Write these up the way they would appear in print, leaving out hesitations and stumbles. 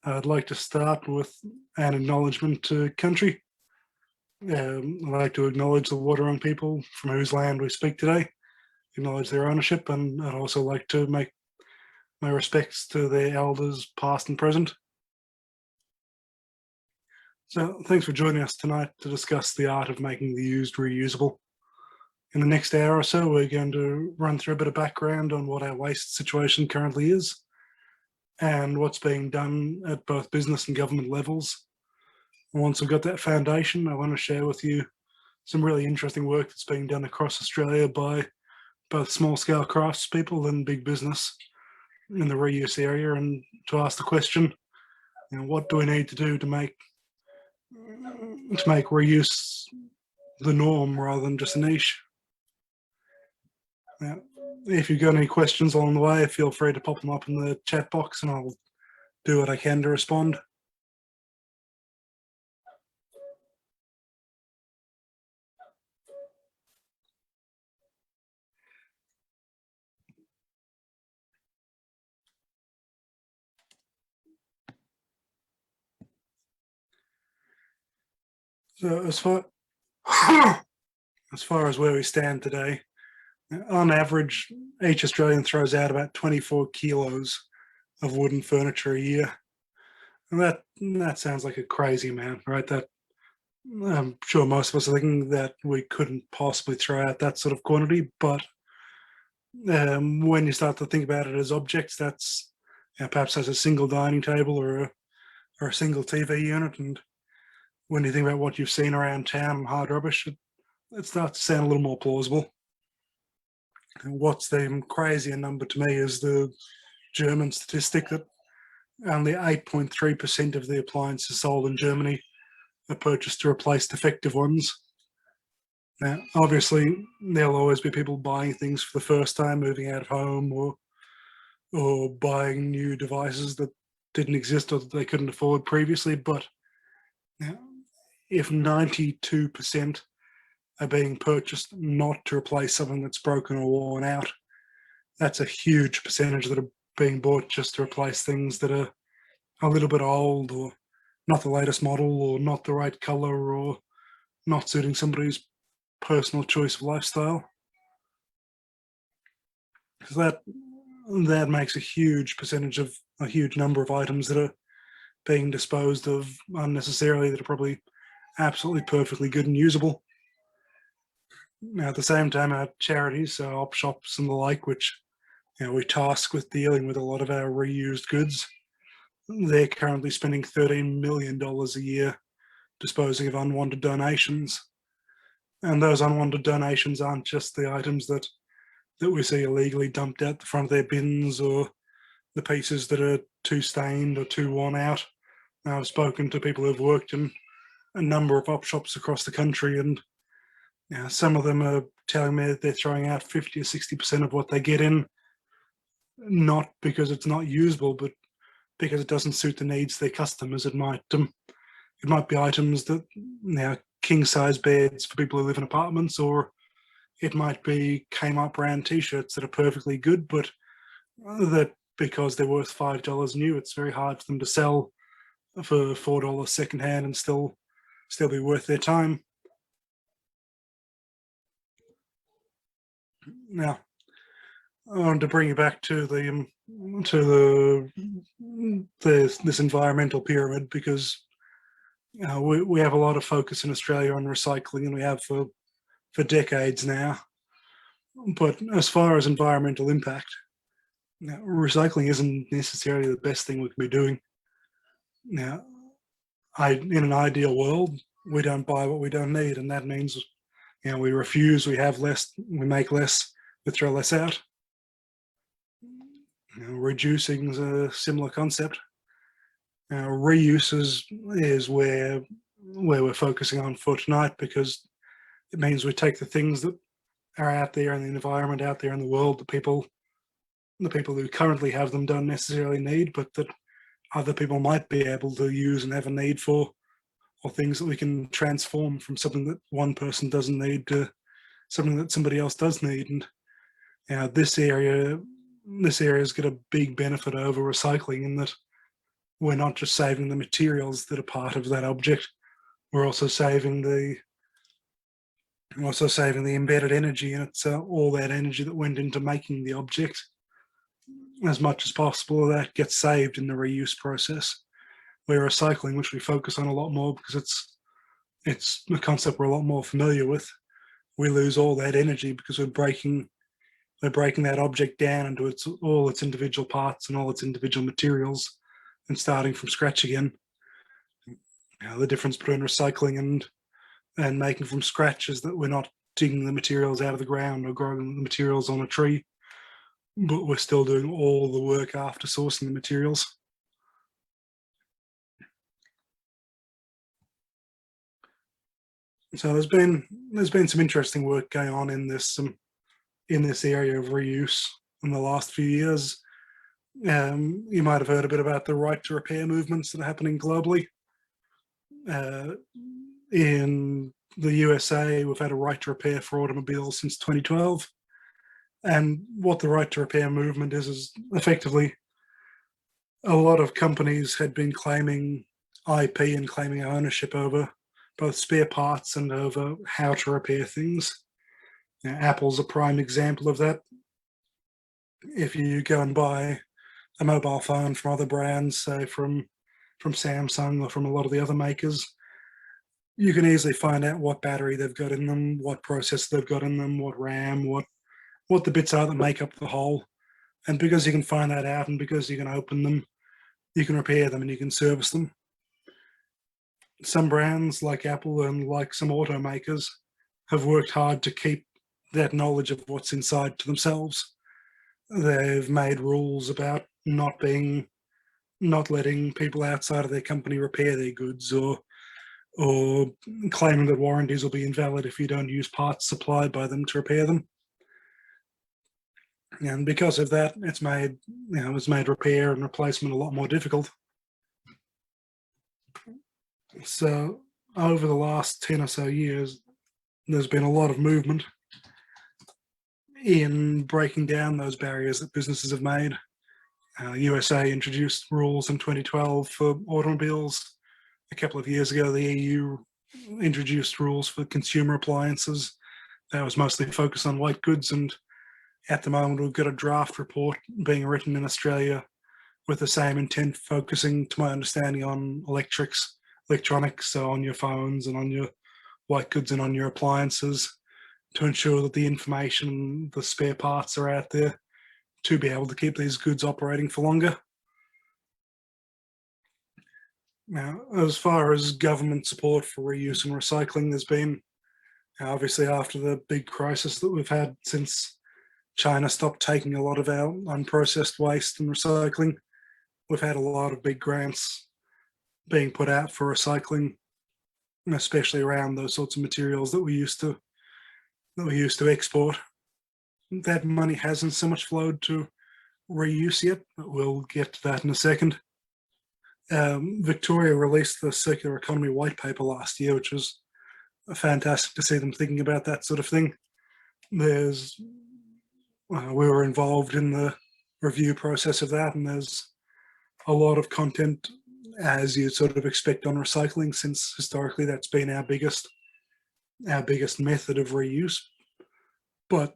I'd like to start with an acknowledgement to country. I'd like to acknowledge the Wadawurrung people from whose land we speak today, acknowledge their ownership, and I'd also like to make my respects to their elders, past and present. So thanks for joining us tonight to discuss the art of making the used reusable. In the next hour or so, we're going to run through a bit of background on what our waste situation currently is and what's being done at both business and government levels. And once we've got that foundation, I want to share with you some really interesting work that's being done across Australia by both small-scale craftspeople and big business in the reuse area, and to ask the question, what do we need to do to make reuse the norm rather than just a niche? Now, if you've got any questions along the way, feel free to pop them up in the chat box and I'll do what I can to respond. So as far as where we stand today, on average, each Australian throws out about 24 kilos of wooden furniture a year. And that sounds like a crazy amount, right? That I'm sure most of us are thinking that we couldn't possibly throw out that sort of quantity, but when you start to think about it as objects, that's perhaps as a single dining table or a single TV unit. And when you think about what you've seen around town, hard rubbish, it starts to sound a little more plausible. And what's the crazier number to me is the German statistic that only 8.3% of the appliances sold in Germany are purchased to replace defective ones. Now, obviously, there'll always be people buying things for the first time, moving out of home, or buying new devices that didn't exist or that they couldn't afford previously. But if 92% are being purchased not to replace something that's broken or worn out, that's a huge percentage that are being bought just to replace things that are a little bit old or not the latest model or not the right color or not suiting somebody's personal choice of lifestyle. So that makes a huge percentage of a huge number of items that are being disposed of unnecessarily that are probably absolutely perfectly good and usable. Now, at the same time, our charities, so op shops and the like, which we task with dealing with a lot of our reused goods, they're currently spending $13 million a year disposing of unwanted donations. And those unwanted donations aren't just the items that we see illegally dumped out the front of their bins or the pieces that are too stained or too worn out. Now, I've spoken to people who've worked in a number of op shops across the country, and some of them are telling me that they're throwing out 50 or 60% of what they get in, not because it's not usable, but because it doesn't suit the needs of their customers. It might be items that king-size beds for people who live in apartments, or it might be Kmart brand t-shirts that are perfectly good, but that because they're worth $5 new, it's very hard for them to sell for $4 secondhand and still be worth their time. Now, I wanted to bring you back to this environmental pyramid, because we have a lot of focus in Australia on recycling, and we have for decades now. But as far as environmental impact, recycling isn't necessarily the best thing we can be doing. Now, in an ideal world, we don't buy what we don't need, and that means we refuse, we have less, we make less, we throw less out. Reducing is a similar concept. Reuse is where we're focusing on for tonight, because it means we take the things that are out there in the environment, out there in the world, the people who currently have them don't necessarily need, but that other people might be able to use and have a need for, or things that we can transform from something that one person doesn't need to something that somebody else does need. And this area's got a big benefit over recycling, in that we're not just saving the materials that are part of that object, we're also saving the embedded energy in it. So all that energy that went into making the object, as much as possible, that gets saved in the reuse process. Where recycling, which we focus on a lot more because it's a concept we're a lot more familiar with, we lose all that energy because we're breaking that object down into all its individual parts and all its individual materials and starting from scratch again. The difference between recycling and making from scratch is that we're not digging the materials out of the ground or growing the materials on a tree, but we're still doing all the work after sourcing the materials. So there's been some interesting work going on in this area of reuse in the last few years. You might have heard a bit about the right to repair movements that are happening globally. In the USA, we've had a right to repair for automobiles since 2012. And what the right to repair movement is effectively a lot of companies had been claiming IP and claiming ownership over both spare parts and over how to repair things. Now, Apple's a prime example of that. If you go and buy a mobile phone from other brands, say from Samsung or from a lot of the other makers, you can easily find out what battery they've got in them, what processor they've got in them, what RAM, what the bits are that make up the whole. And because you can find that out and because you can open them, you can repair them and you can service them. Some brands like Apple and like some automakers have worked hard to keep that knowledge of what's inside to themselves. They've made rules about not letting people outside of their company repair their goods or claiming that warranties will be invalid if you don't use parts supplied by them to repair them. And because of that, it's made repair and replacement a lot more difficult. So over the last 10 or so years, there's been a lot of movement in breaking down those barriers that businesses have made. USA introduced rules in 2012 for automobiles. A couple of years ago, the EU introduced rules for consumer appliances. That was mostly focused on white goods, and at the moment we've got a draft report being written in Australia with the same intent, focusing, to my understanding, on electronics, so on your phones and on your white goods and on your appliances, to ensure that the information, the spare parts are out there to be able to keep these goods operating for longer. Now, as far as government support for reuse and recycling, there's been, obviously after the big crisis that we've had since China stopped taking a lot of our unprocessed waste and recycling, we've had a lot of big grants being put out for recycling, especially around those sorts of materials that we used to export. That money hasn't so much flowed to reuse yet, but we'll get to that in a second. Victoria released the Circular Economy White Paper last year, which was fantastic to see them thinking about that sort of thing. We were involved in the review process of that, and there's a lot of content, as you sort of expect on recycling, since historically that's been our biggest method of reuse. But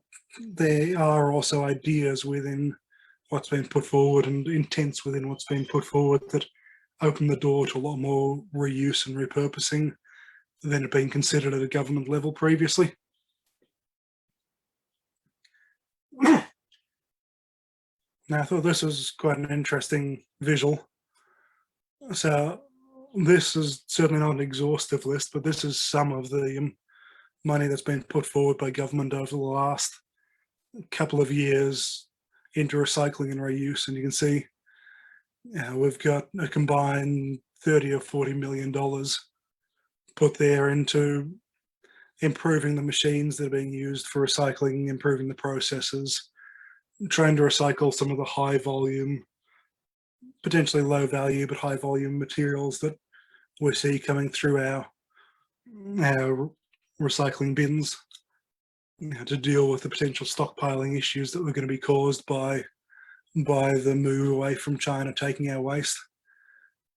there are also ideas within what's been put forward and intents within what's been put forward that open the door to a lot more reuse and repurposing than had been considered at a government level previously. Now, I thought this was quite an interesting visual. So this is certainly not an exhaustive list, but this is some of the money that's been put forward by government over the last couple of years into recycling and reuse. And you can see we've got a combined $30 or $40 million put there into improving the machines that are being used for recycling, improving the processes, trying to recycle some of the high volume, potentially low value, but high volume materials that we see coming through our recycling bins, to deal with the potential stockpiling issues that were going to be caused by the move away from China taking our waste.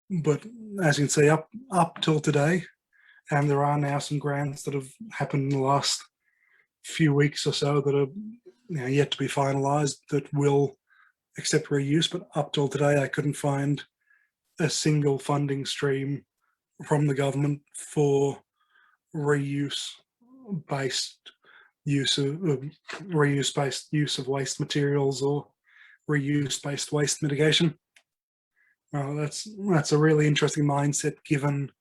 But as you can see, up till today, and there are now some grants that have happened in the last few weeks or so that are yet to be finalised that will accept reuse. But up till today, I couldn't find a single funding stream from the government for reuse based use of reuse based use of waste materials or reuse based waste mitigation. That's a really interesting mindset given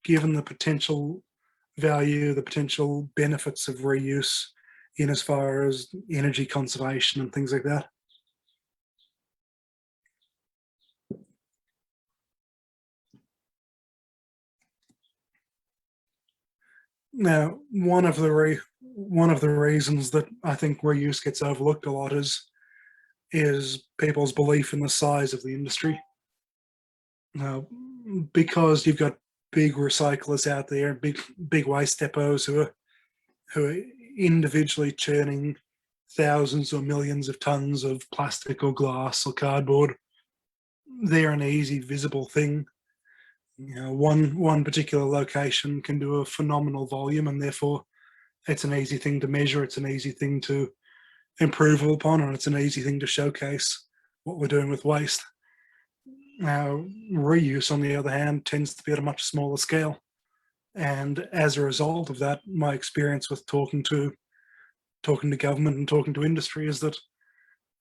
the potential value, the potential benefits of reuse in as far as energy conservation and things like that. Now, one of the reasons that I think reuse gets overlooked a lot is people's belief in the size of the industry. Now, because you've got big recyclers out there, big waste depots who are individually churning thousands or millions of tons of plastic or glass or cardboard, they're an easy, visible thing. One particular location can do a phenomenal volume, and therefore it's an easy thing to measure. It's an easy thing to improve upon, and it's an easy thing to showcase what we're doing with waste. Now, reuse, on the other hand, tends to be at a much smaller scale. And as a result of that, my experience with talking to government and talking to industry is that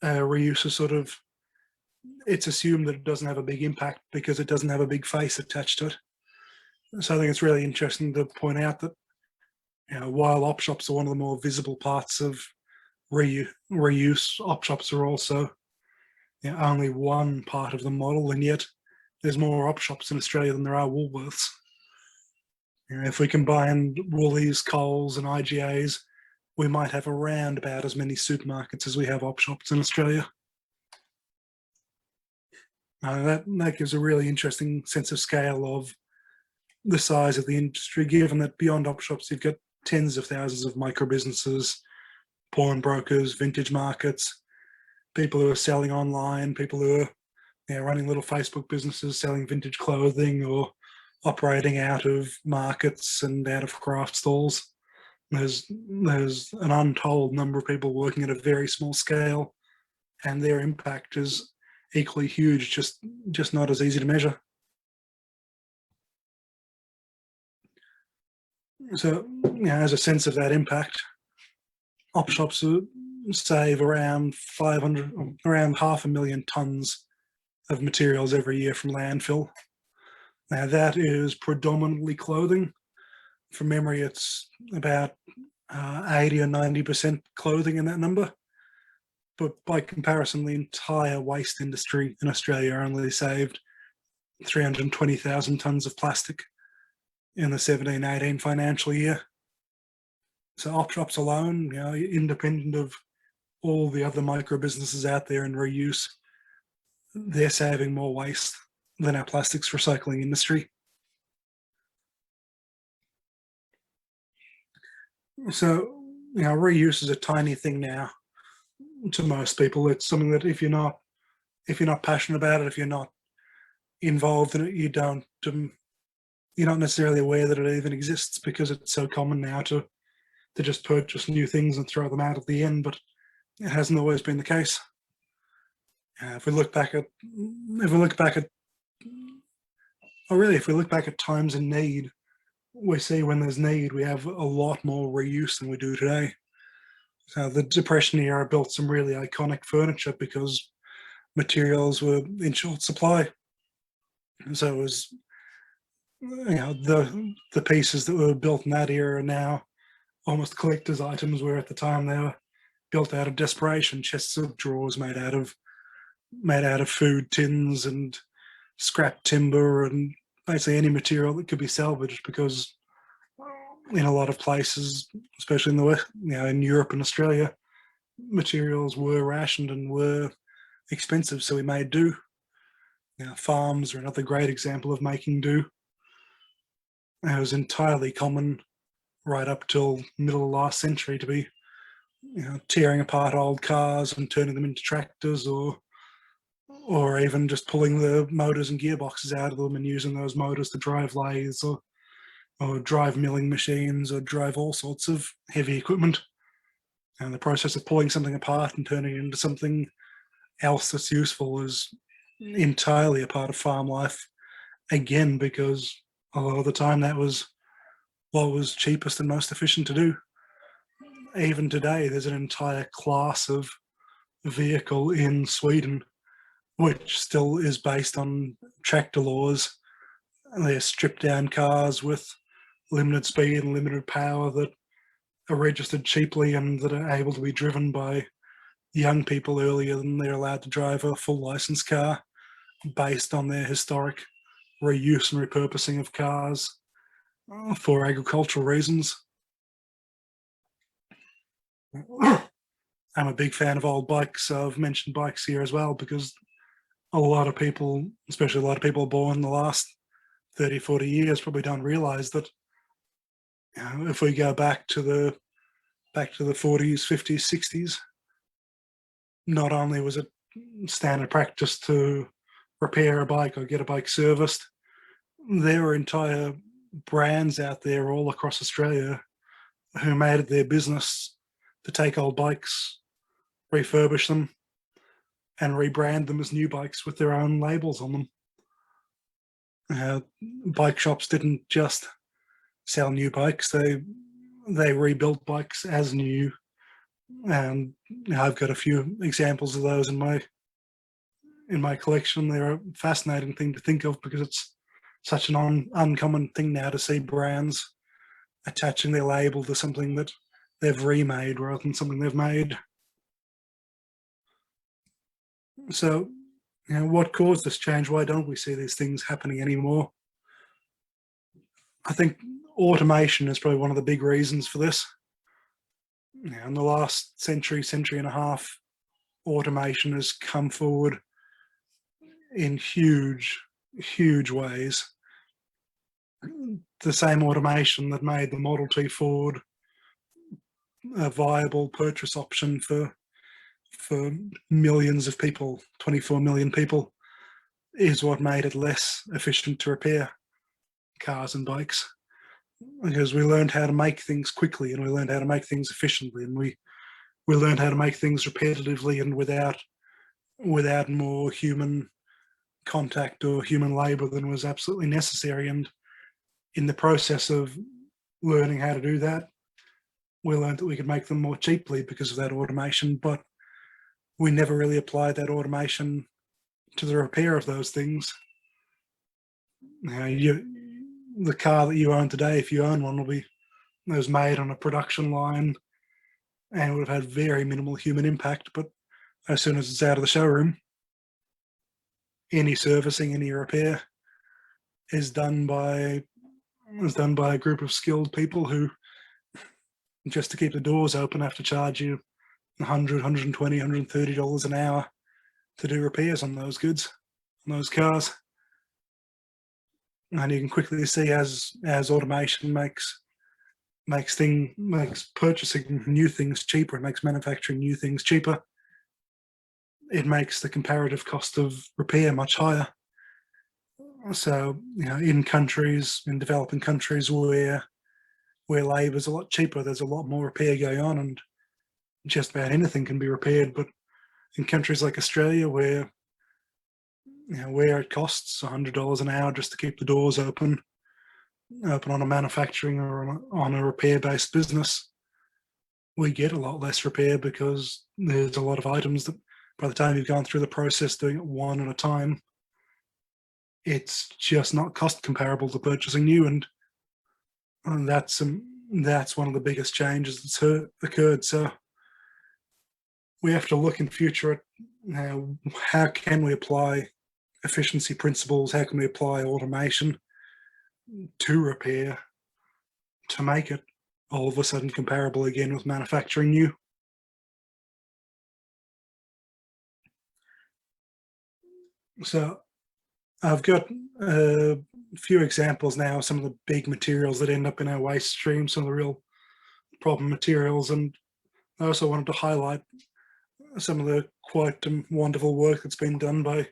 reuse is sort of, it's assumed that it doesn't have a big impact because it doesn't have a big face attached to it. So I think it's really interesting to point out that while op shops are one of the more visible parts of reuse, op shops are also only one part of the model, and yet there's more op shops in Australia than there are Woolworths. If we combine Woolies, Coles, and IGAs, we might have around about as many supermarkets as we have op shops in Australia. That gives a really interesting sense of scale of the size of the industry, given that beyond op shops, you've got tens of thousands of micro businesses, pawnbrokers, vintage markets, people who are selling online, people who are running little Facebook businesses selling vintage clothing or operating out of markets and out of craft stalls. There's an untold number of people working at a very small scale, and their impact is equally huge, just not as easy to measure. So, as a sense of that impact, op shops save around 500,000 tons of materials every year from landfill. Now, that is predominantly clothing. From memory, it's about 80 or 90% clothing in that number. But by comparison, the entire waste industry in Australia only saved 320,000 tons of plastic in the 17-18 financial year. So op shops alone, independent of all the other micro businesses out there in reuse, they're saving more waste than our plastics recycling industry. So, reuse is a tiny thing now to most people. It's something that if you're not passionate about it, if you're not involved in it, you're not necessarily aware that it even exists, because it's so common now to just purchase new things and throw them out at the end. But it hasn't always been the case. If we look back at times in need, we see when there's need, we have a lot more reuse than we do today. So the Depression era built some really iconic furniture because materials were in short supply. So it was, the pieces that were built in that era are now almost collector's items, where at the time they were built out of desperation. Chests of drawers made out of food tins and scrap timber and basically any material that could be salvaged, because in a lot of places, especially in the West, in Europe and Australia, materials were rationed and were expensive, so we made do. Farms are another great example of making do. It was entirely common right up till middle of last century to be tearing apart old cars and turning them into tractors, or or even just pulling the motors and gearboxes out of them and using those motors to drive lathes or drive milling machines or drive all sorts of heavy equipment. And the process of pulling something apart and turning it into something else that's useful is entirely a part of farm life, again, because a lot of the time that was what was cheapest and most efficient to do. Even today, there's an entire class of vehicle in Sweden which still is based on tractor laws. They're stripped down cars with limited speed and limited power that are registered cheaply and that are able to be driven by young people earlier than they're allowed to drive a full license car, based on their historic reuse and repurposing of cars for agricultural reasons. I'm a big fan of old bikes, so I've mentioned bikes here as well, because a lot of people, especially a lot of people born in the last 30, 40 years, probably don't realize that, you know, if we go back to the 40s, 50s, 60s, not only was it standard practice to repair a bike or get a bike serviced, there were entire brands out there all across Australia who made it their business to take old bikes, refurbish them, and rebrand them as new bikes with their own labels on them. Bike shops didn't just sell new bikes; they rebuilt bikes as new, and I've got a few examples of those in my collection. They're a fascinating thing to think of, because it's such an uncommon thing now to see brands attaching their label to something that they've remade rather than something they've made. So, you know, what caused this change? Why don't we see these things happening anymore? I think automation is probably one of the big reasons for this. You know, in the last century and a half, automation has come forward in huge, huge ways. The same automation that made the Model T Ford a viable purchase option for millions of people, 24 million people, is what made it less efficient to repair cars and bikes, because we learned how to make things quickly, and we learned how to make things efficiently, and we learned how to make things repetitively and without more human contact or human labor than was absolutely necessary. And in the process of learning how to do that, we learned that we could make them more cheaply because of that automation, but we never really applied that automation to the repair of those things. Now, the car that you own today, if you own one, was made on a production line and would have had very minimal human impact. But as soon as it's out of the showroom, any servicing, any repair is done by a group of skilled people who, just to keep the doors open, have to charge you $100, $120, $130 an hour to do repairs on those goods, on those cars. And you can quickly see, as automation makes purchasing new things cheaper, it makes manufacturing new things cheaper, it makes the comparative cost of repair much higher. So, you know, in developing countries where labor is a lot cheaper, there's a lot more repair going on, and just about anything can be repaired. But in countries like Australia, where it costs $100 an hour just to keep the doors open on a manufacturing or on a repair-based business, we get a lot less repair, because there's a lot of items that by the time you've gone through the process doing it one at a time, it's just not cost comparable to purchasing new. And that's one of the biggest changes that's occurred. So we have to look in future at how can we apply efficiency principles, how can we apply automation to repair to make it all of a sudden comparable again with manufacturing new. So I've got a few examples now of some of the big materials that end up in our waste stream, some of the real problem materials, and I also wanted to highlight some of the quite wonderful work that's been done by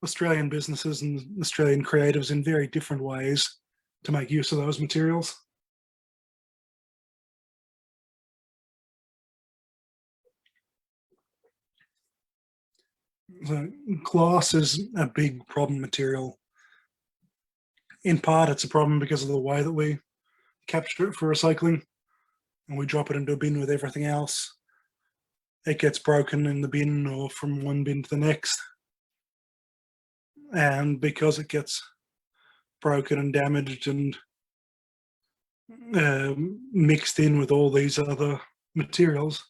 Australian businesses and Australian creatives in very different ways to make use of those materials. So glass is a big problem material. In part, it's a problem because of the way that we capture it for recycling, and we drop it into a bin with everything else. It gets broken in the bin or from one bin to the next. And because it gets broken and damaged and mixed in with all these other materials,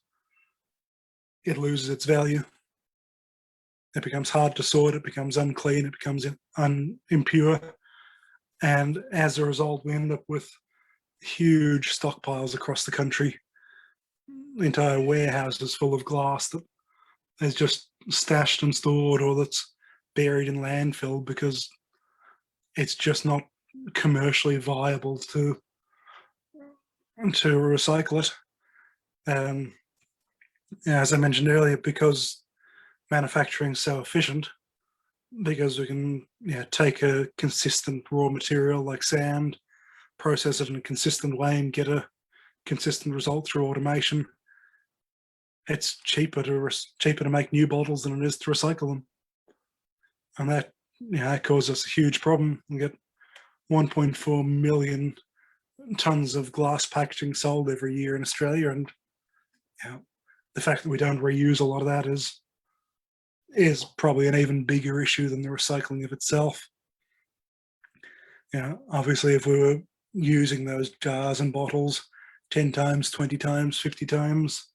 it loses its value. It becomes hard to sort, it becomes unclean, it becomes impure. And as a result, we end up with huge stockpiles across the country, entire warehouses full of glass that is just stashed and stored or that's buried in landfill because it's just not commercially viable to recycle it. As I mentioned earlier, because manufacturing is so efficient, because we can take a consistent raw material like sand, process it in a consistent way and get a consistent result through automation, it's cheaper to make new bottles than it is to recycle them. And that causes us a huge problem. We get 1.4 million tons of glass packaging sold every year in Australia, and the fact that we don't reuse a lot of that is probably an even bigger issue than the recycling of itself. Obviously, if we were using those jars and bottles 10 times, 20 times, 50 times,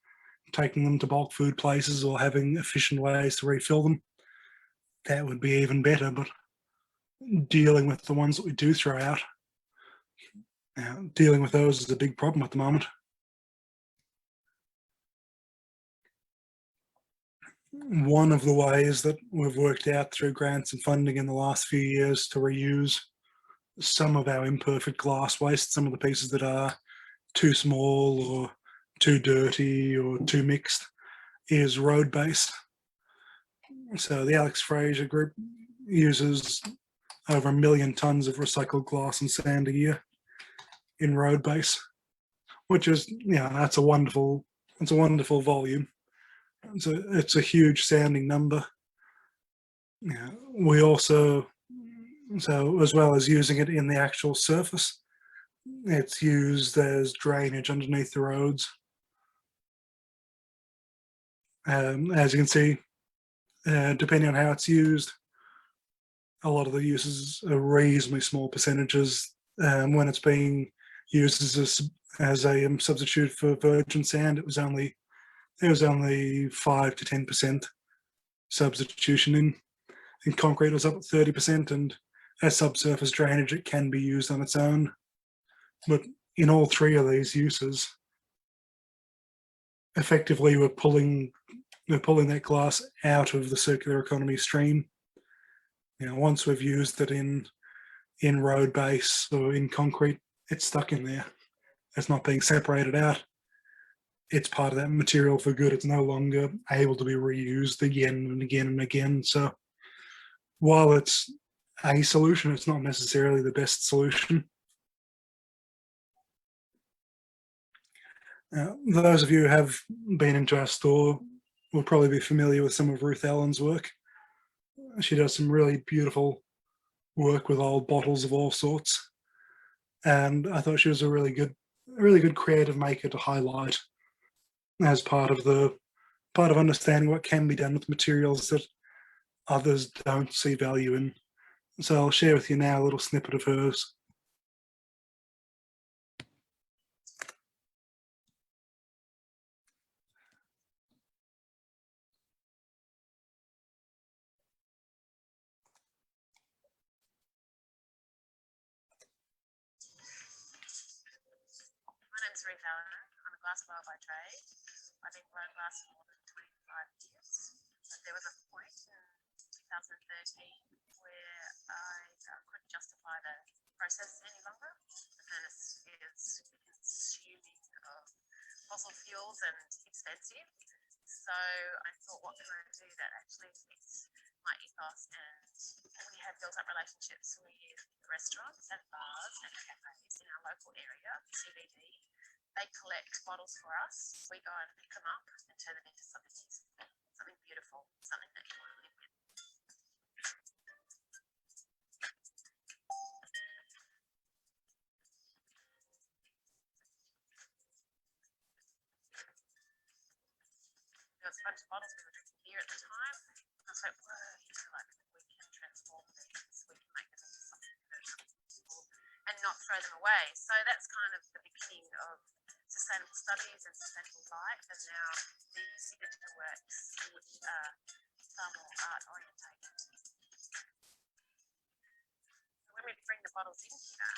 taking them to bulk food places or having efficient ways to refill them, that would be even better. But dealing with the ones that we do throw out, dealing with those is a big problem at the moment. One of the ways that we've worked out through grants and funding in the last few years to reuse some of our imperfect glass waste, some of the pieces that are too small or too dirty or too mixed, is road base. So the Alex Fraser Group uses over 1 million tons of recycled glass and sand a year in road base, which is that's a wonderful volume. It's a huge sounding number. We also, so as well as using it in the actual surface, it's used as drainage underneath the roads. As you can see, depending on how it's used, a lot of the uses are reasonably small percentages. When it's being used as a substitute for virgin sand, it was only 5 to 10% substitution. In concrete, it was up at 30%, and as subsurface drainage, it can be used on its own. But in all three of these uses, effectively we're pulling that glass out of the circular economy stream. Once we've used it in road base or in concrete, it's stuck in there. It's not being separated out. It's part of that material for good. It's no longer able to be reused again and again and again. So while it's a solution, it's not necessarily the best solution. Those of you who have been into our store will probably be familiar with some of Ruth Allen's work. She does some really beautiful work with old bottles of all sorts. And I thought she was a really good creative maker to highlight as part of understanding what can be done with materials that others don't see value in. So I'll share with you now a little snippet of hers. My name is Ruth Allen. I'm a glassblower by trade. I've been blowing glass for more than 25 years. But there was a point in 2013 where I couldn't justify the process any longer. The furnace is consuming fossil fuels and expensive. So I thought, what can I do that actually fits my ethos, and we have built up relationships with restaurants and bars and cafes in our local area, CBD. They collect bottles for us. We go and pick them up and turn them into something useful, something beautiful, something that you want to live with. There was a bunch of bottles we were drinking beer at the time. I was like, whoa, like we can transform these, we can make them into something that is useful and not throw them away. So that's kind of the beginning of sustainable studies and sustainable life, and now the signature works, which are far more art orientated. When we bring the bottles in here,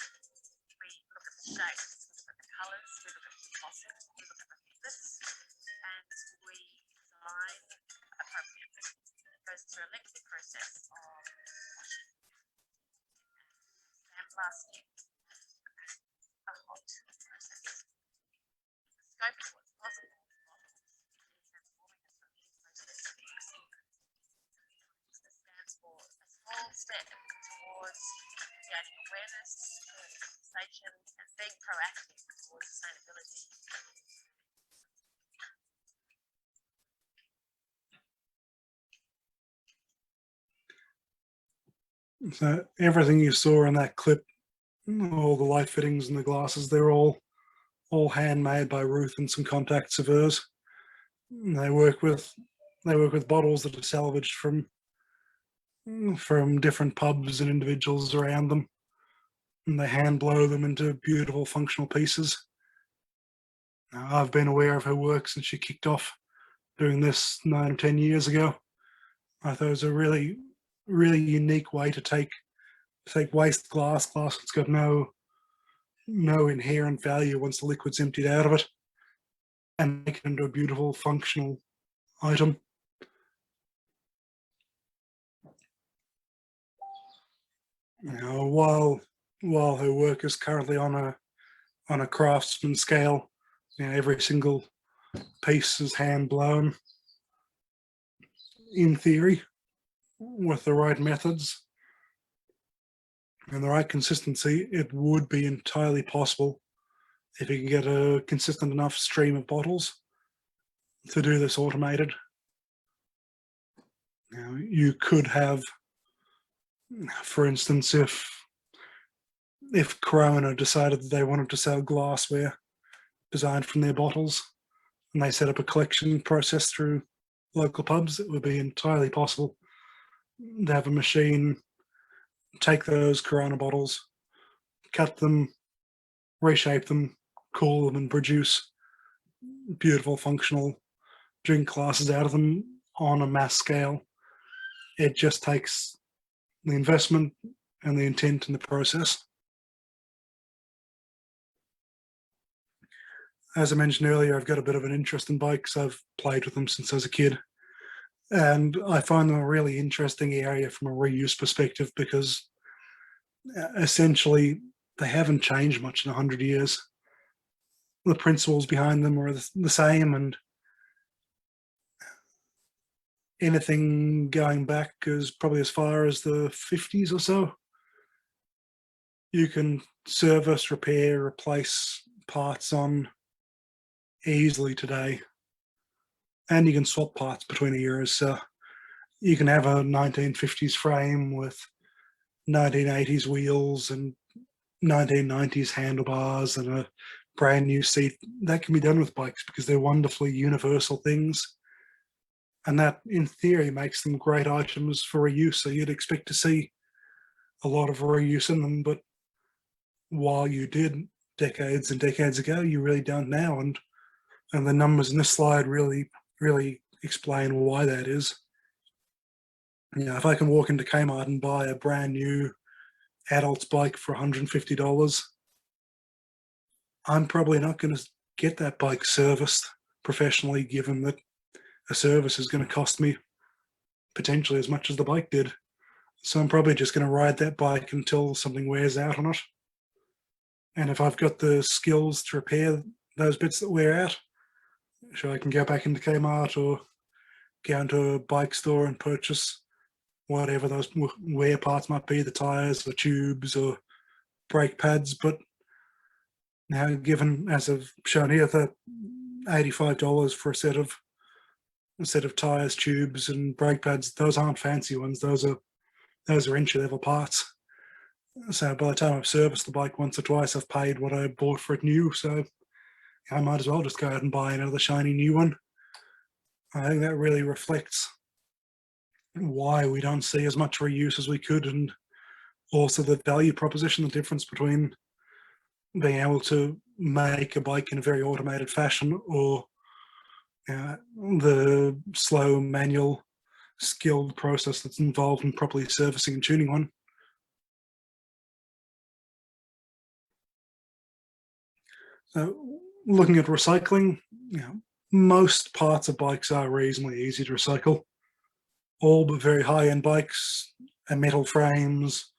we look at the shapes, we look at the colours, we look at the embossing, we look at the thickness, and we design appropriately. It goes through a lengthy process of washing, sandblasting, a hot process. The scope of what's possible with bottles is transforming us from the process to mixing. This stands for a small step towards creating awareness, creating conversation, and being proactive towards sustainability. So everything you saw in that clip, all the light fittings and the glasses, they're all handmade by Ruth and some contacts of hers. They work with bottles that are salvaged from different pubs and individuals around them, and they hand blow them into beautiful functional pieces. Now, I've been aware of her work since she kicked off doing this 9 or 10 years ago. I thought it was a really unique way to take waste glass that's got no inherent value once the liquid's emptied out of it, and make it into a beautiful functional item. You know, while her work is currently on a craftsman scale, you know, every single piece is hand blown. In theory, with the right methods and the right consistency, it would be entirely possible, if you can get a consistent enough stream of bottles, to do this automated. Now, you could have, for instance, if Corona decided that they wanted to sell glassware designed from their bottles, and they set up a collection process through local pubs, it would be entirely possible to have a machine take those Corona bottles, cut them, reshape them, cool them, and produce beautiful functional drink glasses out of them on a mass scale. It just takes the investment and the intent in the process. As I mentioned earlier, I've got a bit of an interest in bikes. I've played with them since I was a kid, and I find them a really interesting area from a reuse perspective, because essentially they haven't changed much in 100 years. The principles behind them are the same, and anything going back is probably as far as the 50s or so. You can service, repair, replace parts on easily today, and you can swap parts between eras. So you can have a 1950s frame with 1980s wheels and 1990s handlebars and a brand new seat. That can be done with bikes because they're wonderfully universal things, and that in theory makes them great items for reuse. So you'd expect to see a lot of reuse in them, but while you did decades and decades ago, you really don't now, and the numbers in this slide really explain why that is. You know, if I can walk into Kmart and buy a brand new adult's bike for $150, I'm probably not going to get that bike serviced professionally, given that a service is going to cost me potentially as much as the bike did. So I'm probably just going to ride that bike until something wears out on it. And if I've got the skills to repair those bits that wear out, sure, I can go back into Kmart or go into a bike store and purchase whatever those wear parts might be, the tires or tubes or brake pads. But now, given, as I've shown here, that $85 for a set of tires, tubes, and brake pads, those aren't fancy ones. Those are entry level parts. So by the time I've serviced the bike once or twice, I've paid what I bought for it new. So I might as well just go out and buy another shiny new one. I think that really reflects why we don't see as much reuse as we could, and also the value proposition, the difference between being able to make a bike in a very automated fashion or the slow, manual, skilled process that's involved in properly servicing and tuning one. So looking at recycling, most parts of bikes are reasonably easy to recycle. All but very high-end bikes are metal frames,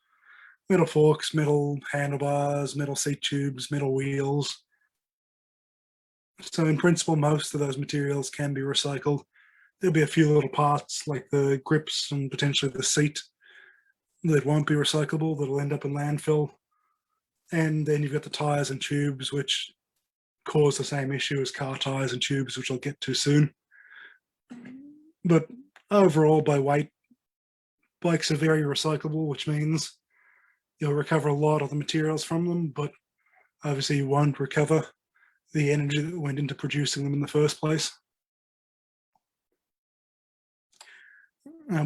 metal forks, metal handlebars, metal seat tubes, metal wheels. So in principle, most of those materials can be recycled. There'll be a few little parts like the grips and potentially the seat that won't be recyclable, that'll end up in landfill. And then you've got the tires and tubes, which cause the same issue as car tires and tubes, which I'll get to soon. But overall, by weight, bikes are very recyclable, which means you'll recover a lot of the materials from them, but obviously you won't recover the energy that went into producing them in the first place.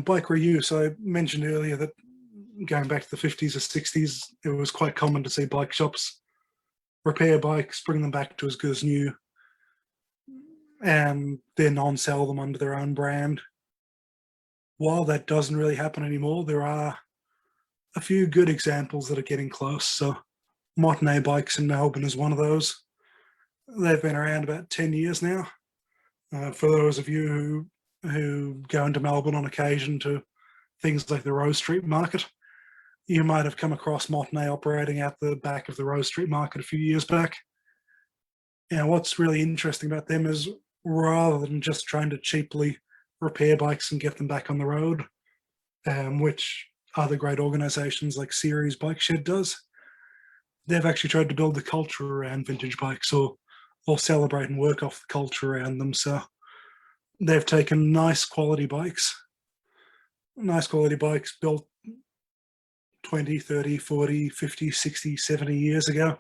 Bike reuse, I mentioned earlier that going back to the 50s or 60s, it was quite common to see bike shops repair bikes, bring them back to as good as new, and then on-sell them under their own brand. While that doesn't really happen anymore, there are a few good examples that are getting close. So Motenay Bikes in Melbourne is one of those. They've been around about 10 years now. For those of you who go into Melbourne on occasion to things like the Rose Street Market, you might have come across Motenay operating at the back of the Rose Street Market a few years back. What's really interesting about them is, rather than just trying to cheaply repair bikes and get them back on the road, which other great organizations like Series Bike Shed does, they've actually tried to build the culture around vintage bikes, or celebrate and work off the culture around them. So they've taken nice quality bikes built 20, 30, 40, 50, 60, 70 years ago,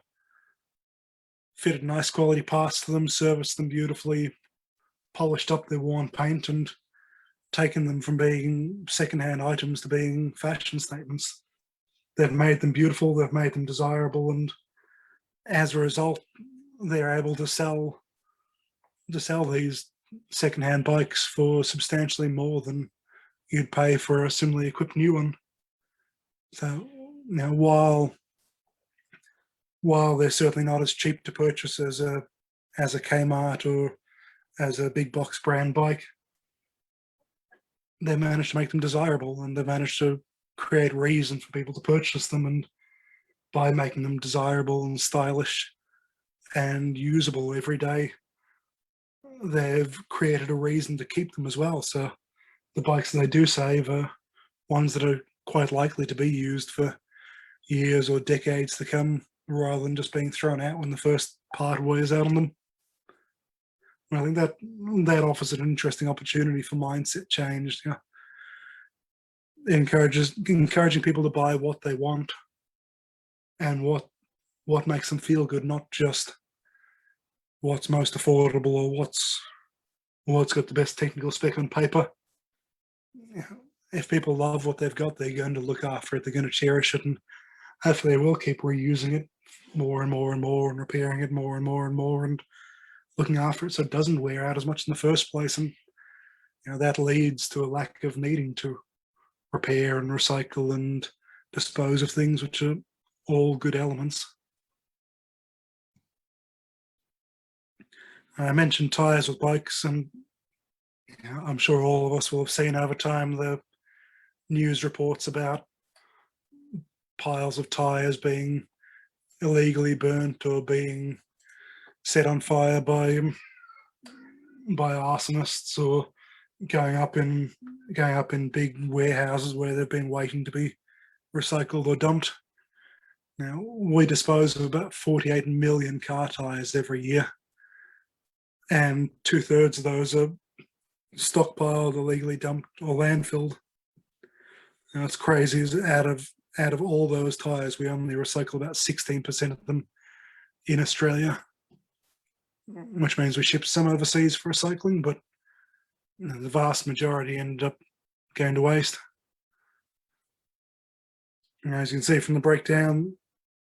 fitted nice quality parts to them, serviced them beautifully, polished up their worn paint, and taken them from being secondhand items to being fashion statements. They've made them beautiful, they've made them desirable, and as a result, they're able to sell these secondhand bikes for substantially more than you'd pay for a similarly equipped new one. So now, while they're certainly not as cheap to purchase as a Kmart or as a big box brand bike, they managed to make them desirable, and they managed to create reason for people to purchase them. And by making them desirable and stylish and usable every day, they've created a reason to keep them as well. So the bikes that they do save are ones that are quite likely to be used for years or decades to come, rather than just being thrown out when the first part wears out on them. And I think that offers an interesting opportunity for mindset change. Encouraging people to buy what they want and what makes them feel good, not just what's most affordable or what's got the best technical spec on paper. If people love what they've got, they're going to look after it, they're going to cherish it, and hopefully they will keep reusing it more and more and more, and repairing it more and more and more, and looking after it so it doesn't wear out as much in the first place. And that leads to a lack of needing to repair and recycle and dispose of things, which are all good elements. I mentioned tires with bikes, and I'm sure all of us will have seen over time the news reports about piles of tires being illegally burnt or being set on fire by arsonists, or going up in going up in big warehouses where they've been waiting to be recycled or dumped. Now, we dispose of about 48 million car tyres every year, and 2/3 of those are stockpiled, illegally dumped, or landfilled. Now, it's crazy. Is out of all those tyres, we only recycle about 16% of them in Australia, which means we ship some overseas for recycling, but the vast majority end up going to waste. And as you can see from the breakdown,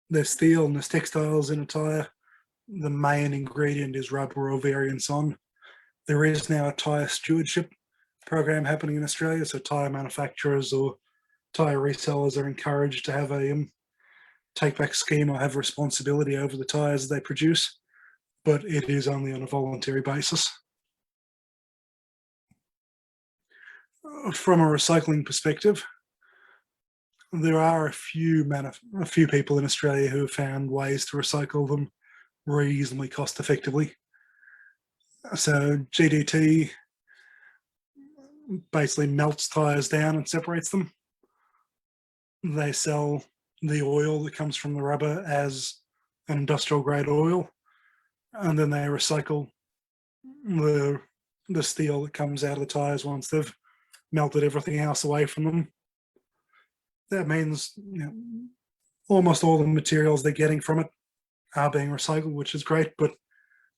there's steel and there's textiles in a tyre. The main ingredient is rubber or variants on. There is now a tyre stewardship program happening in Australia, so tyre manufacturers or tyre resellers are encouraged to have a take-back scheme or have responsibility over the tyres they produce, but it is only on a voluntary basis. From a recycling perspective, there are a few people in Australia who have found ways to recycle them reasonably cost effectively. So GDT basically melts tyres down and separates them. They sell the oil that comes from the rubber as an industrial grade oil, and then they recycle the steel that comes out of the tyres once they've melted everything else away from them. That means almost all the materials they're getting from it are being recycled, which is great, but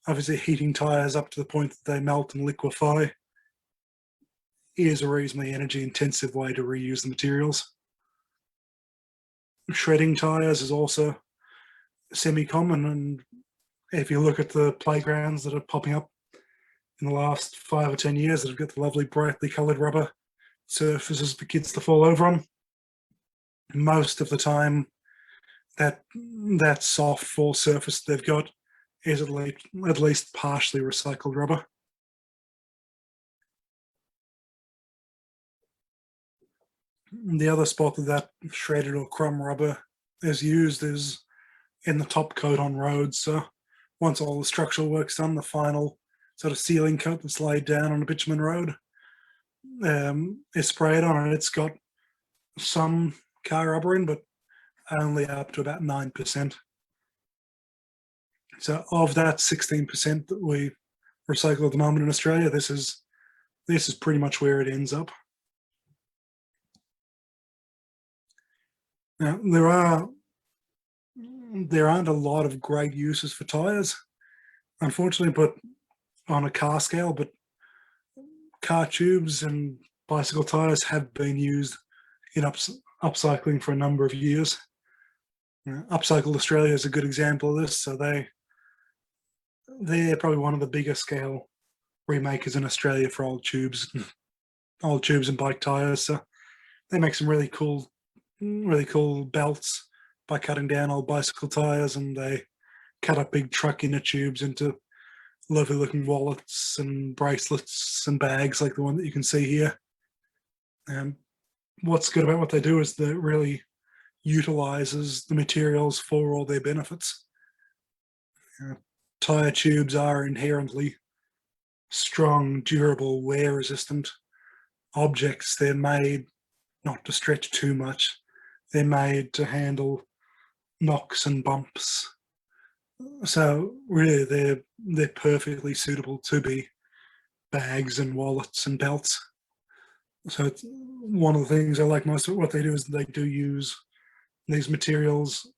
obviously heating tyres up to the point that they melt and liquefy is a reasonably energy intensive way to reuse the materials. Shredding tyres is also semi-common, and if you look at the playgrounds that are popping up in the last 5 or 10 years that have got the lovely brightly coloured rubber surfaces for kids to fall over on, most of the time that soft fall surface they've got is at least partially recycled rubber. The other spot that shredded or crumb rubber is used is in the top coat on roads. So once all the structural work's done, the final sort of sealing coat that's laid down on a bitumen road is sprayed on, and it's got some car rubber in, but only up to about 9%. So of that 16% that we recycle at the moment in Australia, this is pretty much where it ends up. Now, there aren't a lot of great uses for tyres, unfortunately, but on a car scale, but car tubes and bicycle tyres have been used in upcycling for a number of years. Upcycled Australia is a good example of this. So they're probably one of the bigger scale remakers in Australia for old tubes and bike tyres. So they make some really cool belts by cutting down old bicycle tyres, and they cut up big truck inner tubes into lovely looking wallets and bracelets and bags like the one that you can see here. And what's good about what they do is that it really utilizes the materials for all their benefits. Tyre tubes are inherently strong, durable, wear resistant objects. They're made not to stretch too much. They're made to handle knocks and bumps. So really they're perfectly suitable to be bags and wallets and belts. So it's one of the things I like most of what they do is they do use these materials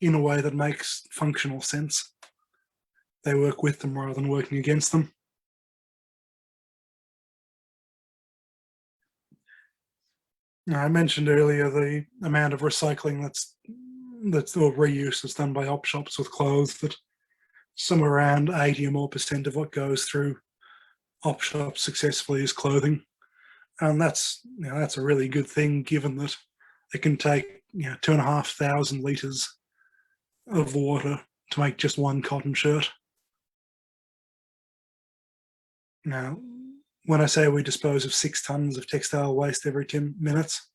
in a way that makes functional sense. They work with them rather than working against them. Now, I mentioned earlier the amount of recycling or reuse that's done by op shops with clothes, that somewhere around 80 or more % of what goes through op shops successfully is clothing. And that's a really good thing, given that it can take 2,500 litres of water to make just one cotton shirt. Now, when I say we dispose of 6 tonnes of textile waste every 10 minutes,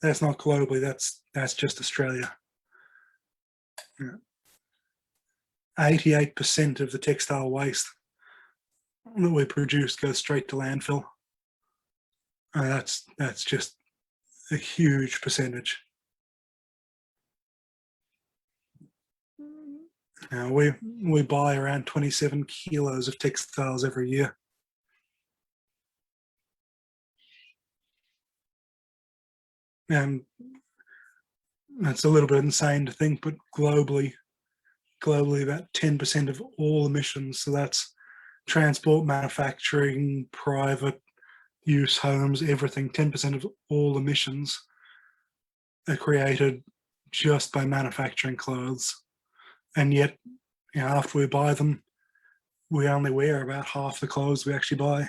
that's not globally, that's just Australia. 88% of the textile waste that we produce goes straight to landfill. That's just a huge percentage. Now we buy around 27 kilos of textiles every year. And that's a little bit insane to think, but globally about 10% of all emissions, so that's transport, manufacturing, private use, homes, everything, 10% of all emissions are created just by manufacturing clothes. And yet, after we buy them, we only wear about half the clothes we actually buy.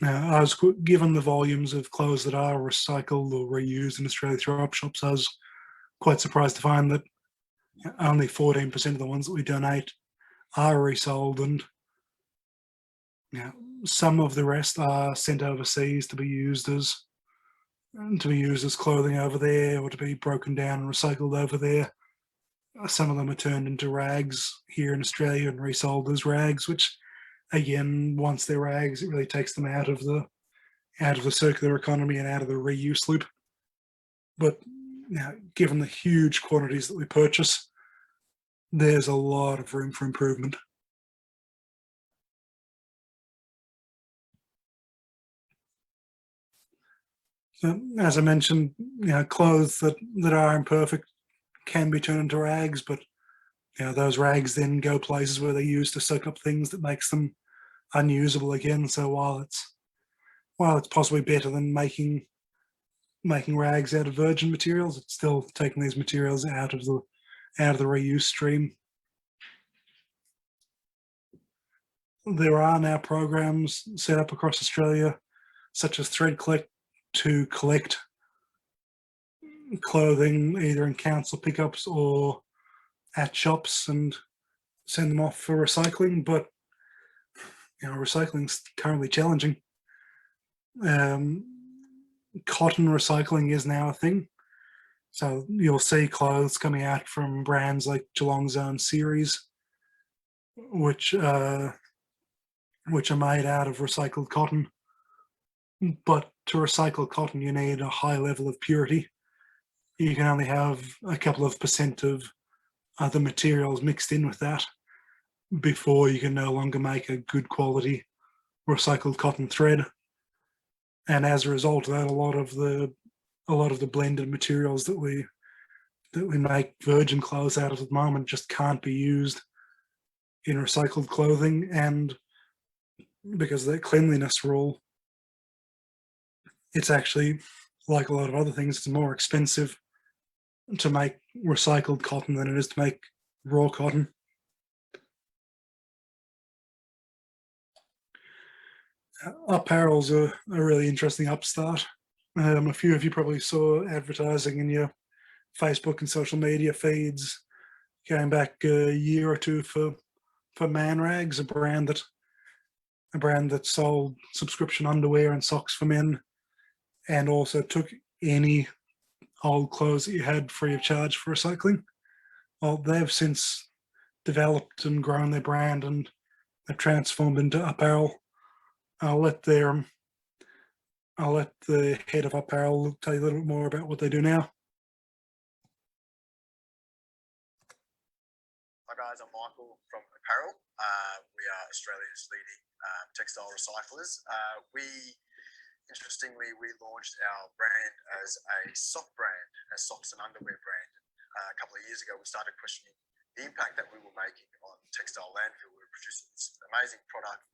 Now, I was given the volumes of clothes that are recycled or reused in Australia through op shops. I was quite surprised to find that only 14% of the ones that we donate are resold, and some of the rest are sent overseas to be used as clothing over there, or to be broken down and recycled over there. Some of them are turned into rags here in Australia and resold as rags, which again, once they're rags, it really takes them out of the circular economy and out of the reuse loop. But given the huge quantities that we purchase, there's a lot of room for improvement. So, as I mentioned, clothes that are imperfect can be turned into rags, but those rags then go places where they're used to soak up things that makes them unusable again. So while it's possibly better than making rags out of virgin materials, it's still taking these materials out of the reuse stream. There are now programs set up across Australia, such as Thread Collect, to collect clothing either in council pickups or at shops and send them off for recycling. But recycling's currently challenging. Cotton recycling is now a thing, so you'll see clothes coming out from brands like Geelong's Own Series, which are made out of recycled cotton. But to recycle cotton, you need a high level of purity. You can only have a couple of % of other materials mixed in with that before you can no longer make a good quality recycled cotton thread. And as a result of that, a lot of the blended materials that we make virgin clothes out of at the moment just can't be used in recycled clothing. And because of that cleanliness rule, it's actually, like a lot of other things, it's more expensive to make recycled cotton than it is to make raw cotton. Apparel's a really interesting upstart. A few of you probably saw advertising in your Facebook and social media feeds going back a year or two for Man Rags, a brand that sold subscription underwear and socks for men, and also took any old clothes that you had free of charge for recycling. Well, they've since developed and grown their brand and have transformed into apparel. I'll let the head of apparel tell you a little bit more about what they do now. Hi guys, I'm Michael from Apparel. We are Australia's leading textile recyclers. Interestingly, we launched our brand as a sock brand, a socks and underwear brand. A couple of years ago, we started questioning the impact that we were making on textile landfill. We were producing this amazing product,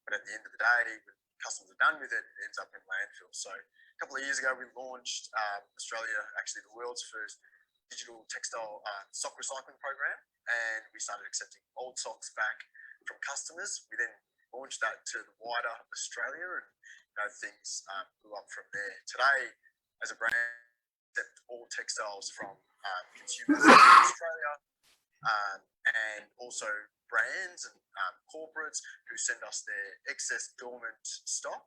but at the end of the day, when customers are done with it, it ends up in landfill. So a couple of years ago, we launched Australia, actually the world's first digital textile sock recycling program, and we started accepting old socks back from customers. We then launched that to the wider Australia, and things blew up from there. Today, as a brand, accept all textiles from consumers in Australia, and also brands and corporates who send us their excess dormant stock.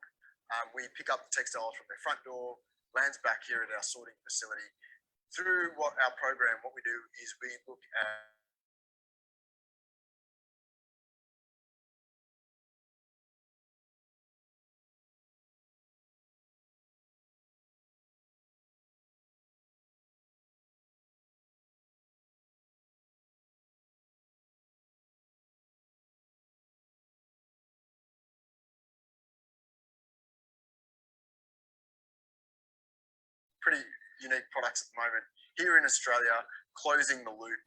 We pick up the textiles from their front door, lands back here at our sorting facility. Through our program, what we do is we look at pretty unique products at the moment here in Australia, closing the loop.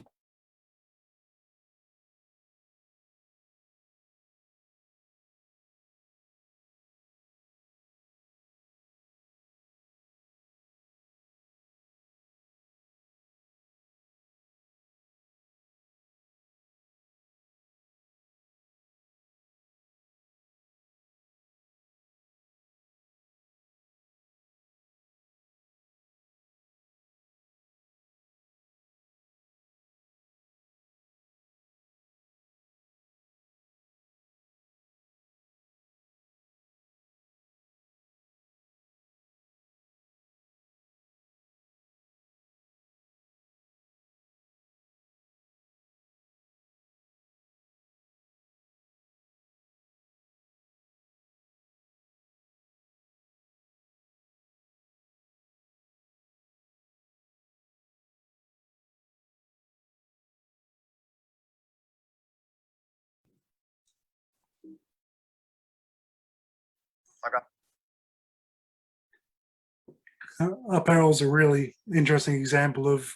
Apparel's a really interesting example of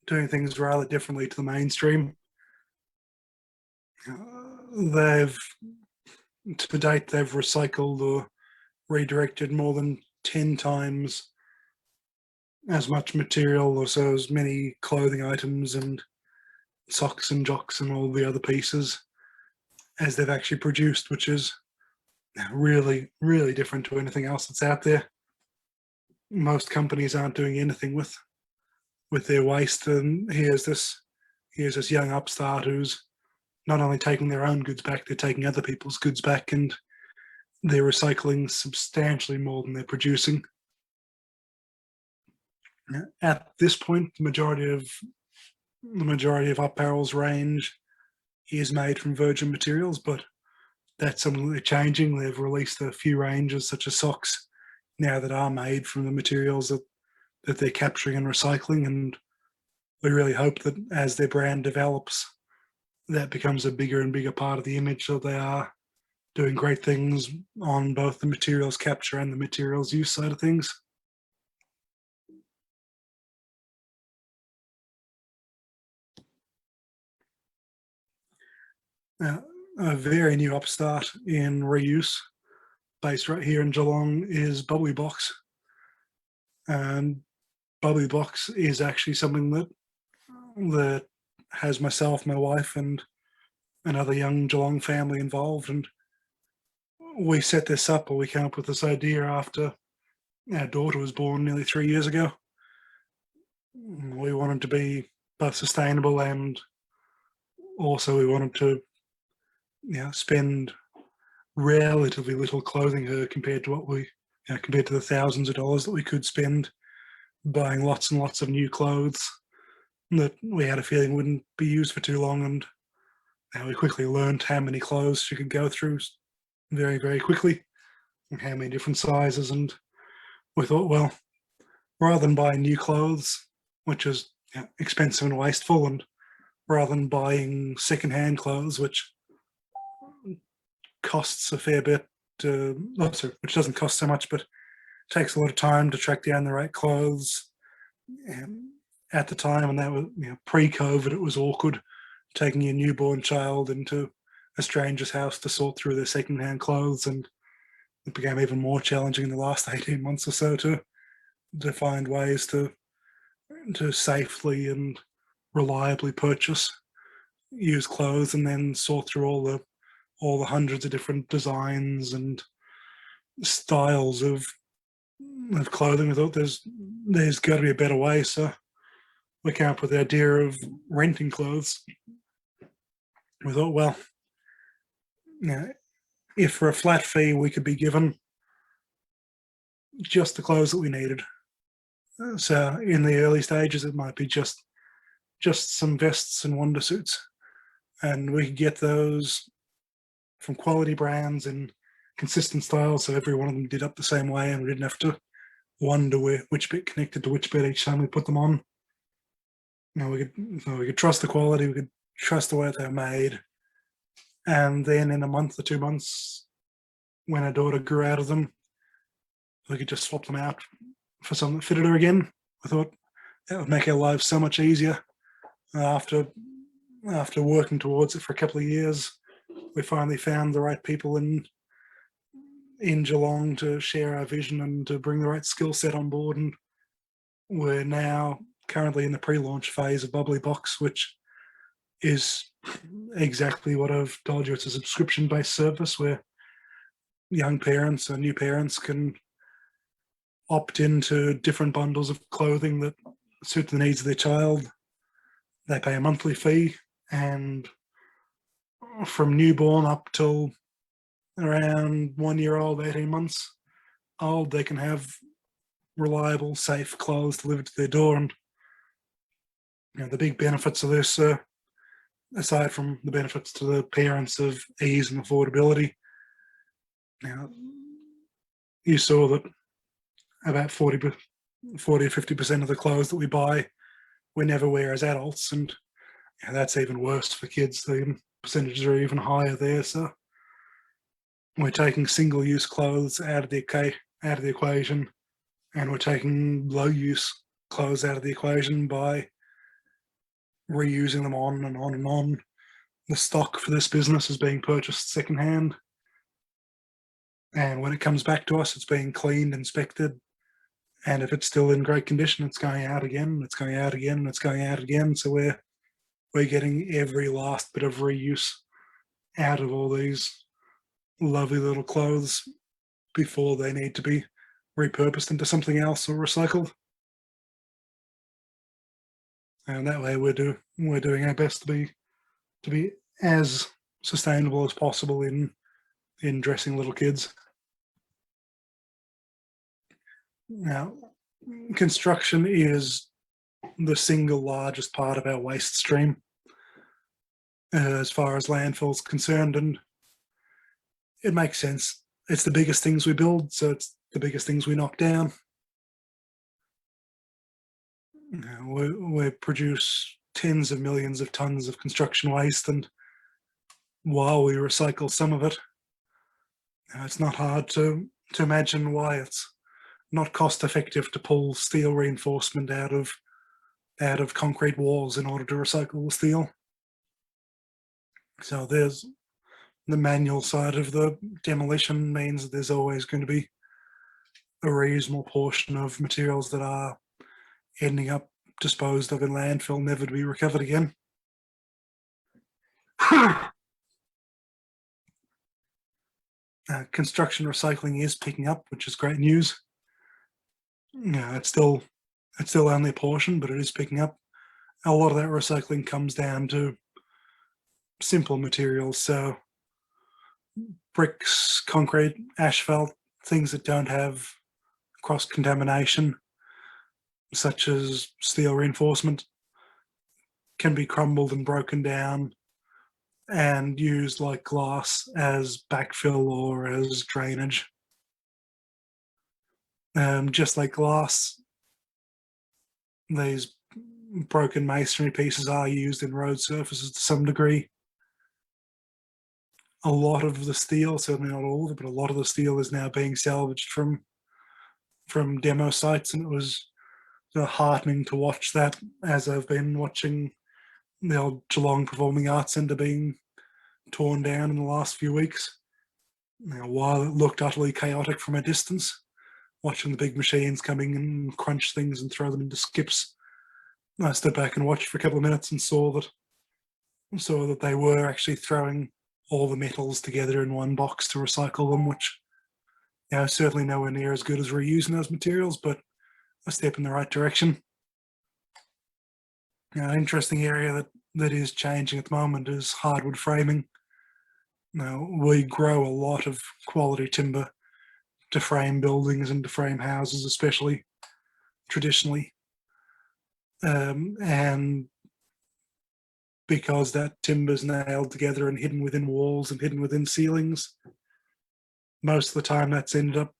doing things rather differently to the mainstream. They've, to date, they've recycled or redirected more than 10 times as much material, or so as many clothing items and socks and jocks and all the other pieces as they've actually produced, which is really, really different to anything else that's out there. Most companies aren't doing anything with their waste, and here's this young upstart who's not only taking their own goods back, they're taking other people's goods back, and they're recycling substantially more than they're producing. At this point, the majority of apparel's range is made from virgin materials, but that's something they're changing. They've released a few ranges, such as socks, now that are made from the materials that they're capturing and recycling, and we really hope that as their brand develops, that becomes a bigger and bigger part of the image, so they are doing great things on both the materials capture and the materials use side of things. A very new upstart in reuse, based right here in Geelong, is Bubbly Box. And Bubbly Box is actually something that has myself, my wife, and another young Geelong family involved. And we set this up, or we came up with this idea after our daughter was born nearly 3 years ago. We wanted to be both sustainable, and also we wanted to spend relatively little clothing her compared to compared to the thousands of dollars that we could spend buying lots and lots of new clothes that we had a feeling wouldn't be used for too long. And we quickly learned how many clothes she could go through very, very quickly, and how many different sizes. And we thought, well, rather than buying new clothes, which is expensive and wasteful, and rather than buying secondhand clothes, which costs a fair bit, which doesn't cost so much, but takes a lot of time to track down the right clothes. At the time, and that was pre-COVID, it was awkward taking your newborn child into a stranger's house to sort through their secondhand clothes, and it became even more challenging in the last 18 months or so to find ways to safely and reliably purchase used clothes, and then sort through all the hundreds of different designs and styles of clothing. We thought there's got to be a better way, so we came up with the idea of renting clothes. We thought, well, if for a flat fee we could be given just the clothes that we needed. So in the early stages, it might be just some vests and wonder suits, and we could get those from quality brands and consistent styles, so every one of them did up the same way, and we didn't have to wonder which bit connected to which bit each time we put them on. We could trust the quality, we could trust the way they're made, and then in a month or 2 months, when our daughter grew out of them, we could just swap them out for something that fitted her again. I thought that would make our lives so much easier. After working towards it for a couple of years, we finally found the right people in Geelong to share our vision and to bring the right skill set on board. And we're now currently in the pre-launch phase of Bubbly Box, which is exactly what I've told you. It's a subscription-based service where young parents or new parents can opt into different bundles of clothing that suit the needs of their child. They pay a monthly fee, and from newborn up till around 1 year old, 18 months old, they can have reliable, safe clothes delivered to their door. And the big benefits of this, aside from the benefits to the parents of ease and affordability, now you saw that about 40 or 50% of the clothes that we buy we never wear as adults, and that's even worse for kids. The percentages are even higher there. So we're taking single-use clothes out of the equation, and we're taking low-use clothes out of the equation by reusing them on and on and on. The stock for this business is being purchased secondhand, and when it comes back to us, it's being cleaned, inspected, and if it's still in great condition, it's going out again, it's going out again, and it's going out again. So we're getting every last bit of reuse out of all these lovely little clothes before they need to be repurposed into something else or recycled. And that way we're doing our best to be as sustainable as possible in dressing little kids. Now, construction is the single largest part of our waste stream as far as landfill's concerned, and it makes sense. It's the biggest things we build, so it's the biggest things we knock down. We produce tens of millions of tons of construction waste, and while we recycle some of it, it's not hard to imagine why it's not cost effective to pull steel reinforcement out of concrete walls in order to recycle the steel. So there's the manual side of the demolition means that there's always going to be a reasonable portion of materials that are ending up disposed of in landfill, never to be recovered again. Construction recycling is picking up, which is great news. It's still only a portion, but it is picking up. A lot of that recycling comes down to simple materials, so bricks, concrete, asphalt, things that don't have cross-contamination, such as steel reinforcement, can be crumbled and broken down and used like glass as backfill or as drainage. Just like glass, these broken masonry pieces are used in road surfaces to some degree. A lot of the steel, certainly not all of it, but a lot of the steel is now being salvaged from demo sites, and it was heartening to watch that as I've been watching the old Geelong Performing Arts Centre being torn down in the last few weeks. While it looked utterly chaotic from a distance, watching the big machines coming and crunch things and throw them into skips, I stepped back and watched for a couple of minutes and saw that they were actually throwing all the metals together in one box to recycle them, which certainly nowhere near as good as reusing those materials, but a step in the right direction. An interesting area that is changing at the moment is hardwood framing. Now, we grow a lot of quality timber to frame buildings and to frame houses, especially traditionally. And because that timber's nailed together and hidden within walls and hidden within ceilings, most of the time that's ended up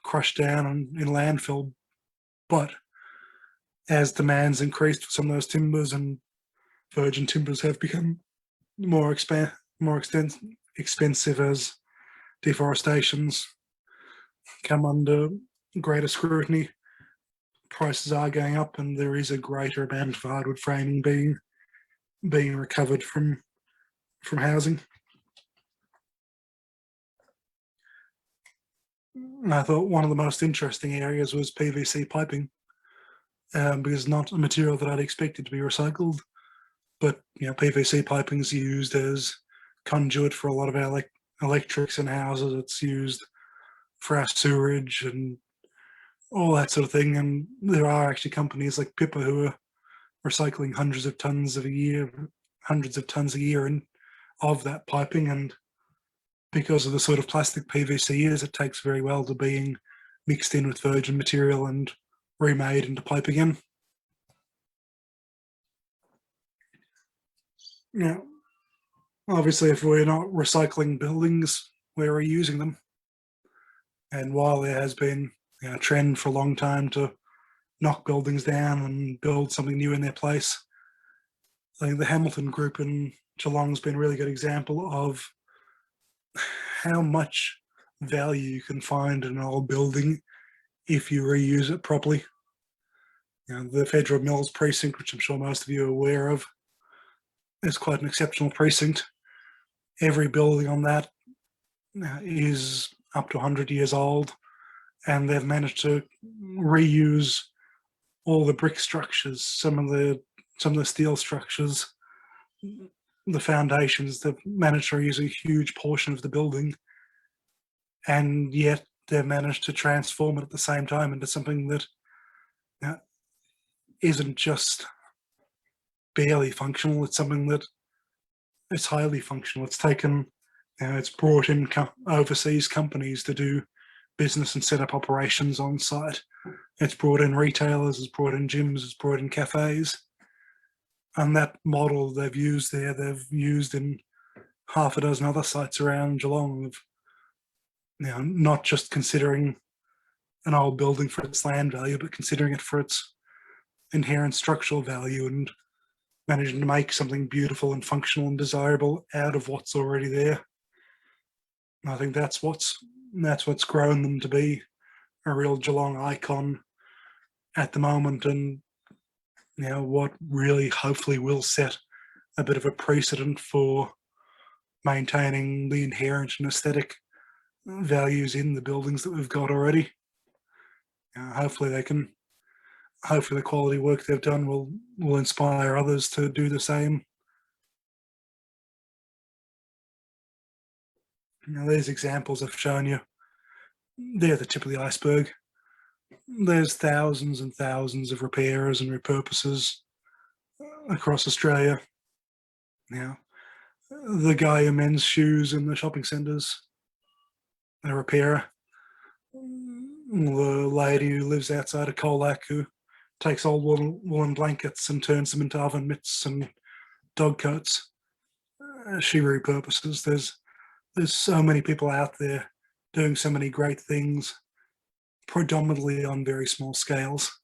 crushed down in landfill. But as demand's increased for some of those timbers, and virgin timbers have become more expensive as deforestations come under greater scrutiny, prices are going up, and there is a greater amount of hardwood framing being recovered from housing. And I thought one of the most interesting areas was PVC piping, because not a material that I'd expected to be recycled, but PVC piping is used as conduit for a lot of our electrics in houses. It's used for our sewerage and all that sort of thing. And there are actually companies like Pippa who are recycling hundreds of tons a year of that piping. And because of the sort of plastic PVC is, it takes very well to being mixed in with virgin material and remade into pipe again. Now, obviously, if we're not recycling buildings, we're reusing them. And while there has been a trend for a long time to knock buildings down and build something new in their place, I think the Hamilton Group in Geelong has been a really good example of how much value you can find in an old building if you reuse it properly. The Federal Mills precinct, which I'm sure most of you are aware of, is quite an exceptional precinct. Every building on that is up to 100 years old, and they've managed to reuse all the brick structures, some of the steel structures, the foundations. They've managed to reuse a huge portion of the building, and yet they've managed to transform it at the same time into something that isn't just barely functional. It's something that is highly functional. It's taken, it's brought in overseas companies to do business and set up operations on site. It's brought in retailers, it's brought in gyms, it's brought in cafes. And that model they've used there, they've used in half a dozen other sites around Geelong of, not just considering an old building for its land value, but considering it for its inherent structural value and managing to make something beautiful and functional and desirable out of what's already there. And I think that's what's grown them to be a real Geelong icon at the moment, and what really hopefully will set a bit of a precedent for maintaining the inherent and aesthetic values in the buildings that we've got already. Hopefully the quality work they've done will inspire others to do the same. These examples I've shown you, they're the tip of the iceberg. There's thousands and thousands of repairers and repurposers across Australia. The guy who mends shoes in the shopping centres, a repairer. The lady who lives outside of Colac who takes old woolen blankets and turns them into oven mitts and dog coats. She repurposes. There's so many people out there doing so many great things, predominantly on very small scales.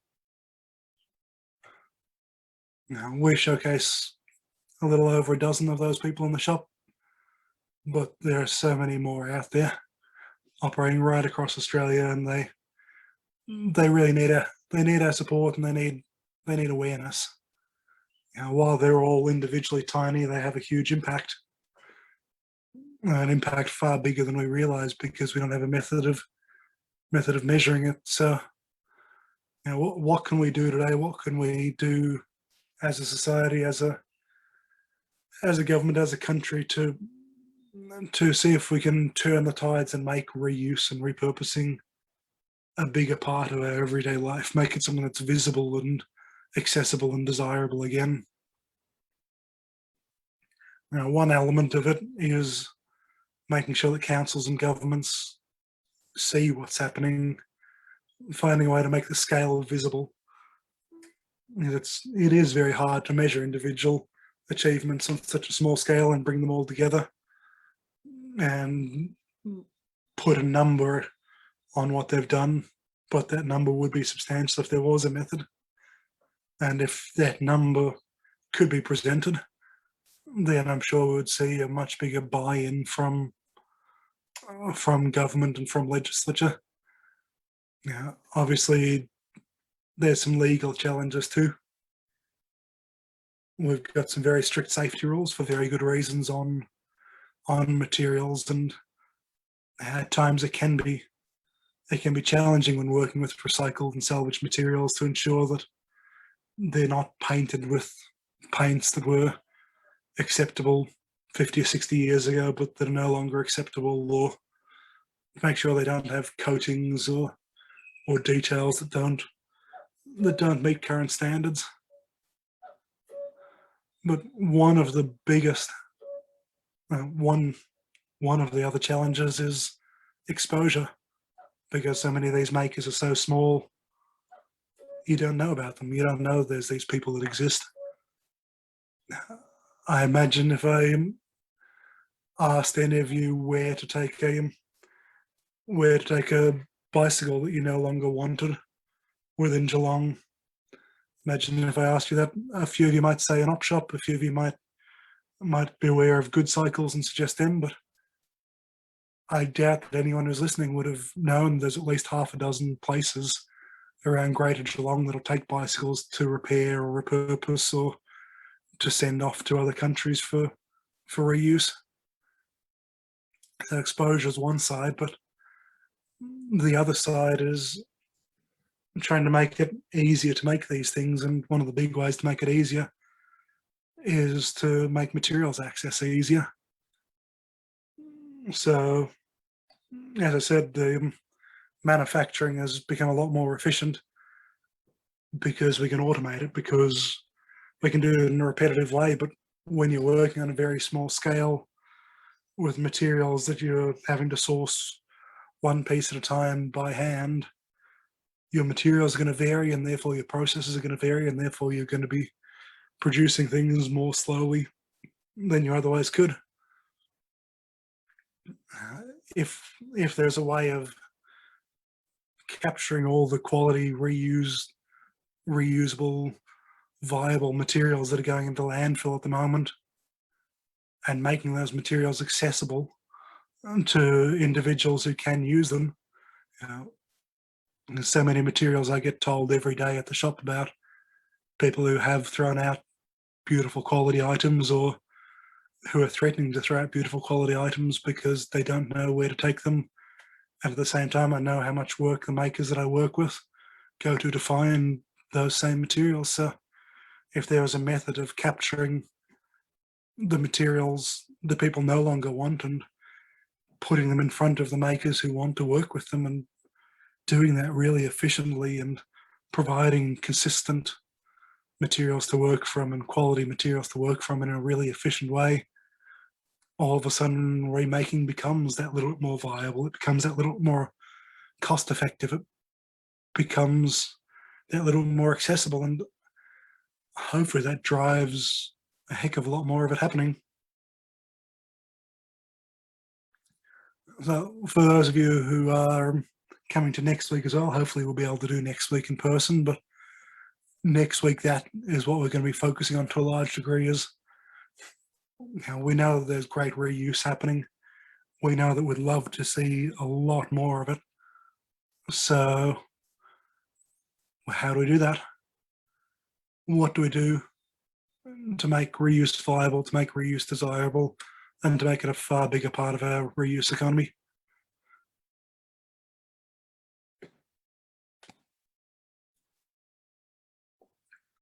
We showcase a little over a dozen of those people in the shop, but there are so many more out there operating right across Australia, and they really need our support, and they need awareness. While they're all individually tiny, they have a huge impact, an impact far bigger than we realise because we don't have a method of measuring it. So, what can we do today? What can we do as a society, as a government, as a country to see if we can turn the tides and make reuse and repurposing a bigger part of our everyday life, make it something that's visible and accessible and desirable again. One element of it is making sure that councils and governments see what's happening, finding a way to make the scale visible. It is very hard to measure individual achievements on such a small scale and bring them all together and put a number on what they've done, but that number would be substantial if there was a method. And if that number could be presented, then I'm sure we would see a much bigger buy-in from government and from legislature. Now, obviously, there's some legal challenges too. We've got some very strict safety rules for very good reasons on materials, and at times it can be challenging when working with recycled and salvaged materials to ensure that they're not painted with paints that were acceptable 50 or 60 years ago, but that are no longer acceptable, or make sure they don't have coatings or details that don't meet current standards. But one of the biggest, one of the other challenges is exposure, because so many of these makers are so small, you don't know about them. You don't know there's these people that exist. I imagine if I asked any of you where to take a bicycle that you no longer wanted within Geelong, imagine if I asked you that, a few of you might say an op shop, a few of you might be aware of Good Cycles and suggest them, but I doubt that anyone who's listening would have known there's at least half a dozen places around Greater Geelong that'll take bicycles to repair or repurpose or to send off to other countries for reuse. So exposure is one side, but the other side is trying to make it easier to make these things, and one of the big ways to make it easier is to make materials access easier. So, as I said, the manufacturing has become a lot more efficient because we can automate it, because we can do it in a repetitive way. But when you're working on a very small scale with materials that you're having to source one piece at a time by hand, your materials are going to vary, and therefore your processes are going to vary, and therefore you're going to be producing things more slowly than you otherwise could. If there's a way of capturing all the quality reusable, viable materials that are going into landfill at the moment and making those materials accessible to individuals who can use them, there's so many materials I get told every day at the shop about people who have thrown out beautiful quality items, or who are threatening to throw out beautiful quality items because they don't know where to take them. And at the same time, I know how much work the makers that I work with go to find those same materials. So if there was a method of capturing the materials that people no longer want and putting them in front of the makers who want to work with them, and doing that really efficiently and providing consistent materials to work from and quality materials to work from in a really efficient way, all of a sudden remaking becomes that little bit more viable. It becomes that little bit more cost effective. It becomes that little bit more accessible, and hopefully that drives a heck of a lot more of it happening. So for those of you who are coming to next week as well, hopefully we'll be able to do next week in person, but next week, that is what we're going to be focusing on to a large degree. Is, we know that there's great reuse happening. We know that we'd love to see a lot more of it. So how do we do that? What do we do to make reuse viable, to make reuse desirable, and to make it a far bigger part of our reuse economy?